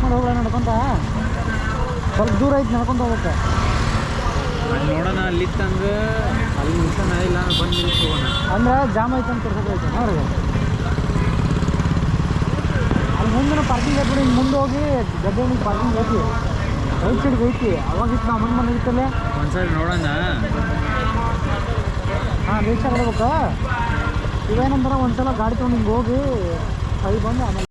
ಮಾಡಿ ಹೋಗೋಣ ನಡ್ಕೊಂತ. ಸ್ವಲ್ಪ ದೂರ ಐತಿ ನಡ್ಕೊಂತ ಹೋಗ್ಬೇಕು. ಅಲ್ಲಿ ನೋಡೋಣ, ಅಲ್ಲಿತ್ತಂದ್ರೆ ಅಲ್ಲಿ ನಿಲ್ಸೋಣ, ಇಲ್ಲ ಬಂದು ನಿಲ್ಸೋಣ. ಅಂದ್ರೆ ಜಾಮ್ ಐತೆ ಅಂತ ತೋರಿಸೋದೈತೆ ನೋಡ್ರಿ. ಅಲ್ಲಿ ಮುಂದೆ ಪಾರ್ಕಿಂಗ್ ಐತೆ ಬಿಡಿ. ಮುಂದೆ ಹೋಗಿ ಗದ್ದೆ ಪಾರ್ಕಿಂಗ್ ಐತಿ, ರೈಟ್ ಸೈಡ್ಗೆ ಐತಿ. ಅವಾಗಿತ್ತು ನಾವು ಮನೆ ಇರ್ತಲ್ಲ ಒಂದ್ಸರಿ ನೋಡೋಣ. ಹಾಂ ರೈಟ್ ಸೈಡ್ ಹೋಗ್ಬೇಕು. ಇವೇನಂದ್ರೆ ಒಂದ್ಸಲ ಗಾಡಿ ತೊಗೊಂಡು ಹಿಂಗೆ ಹೋಗಿ ಅಲ್ಲಿ ಬಂದು ಆಮೇಲೆ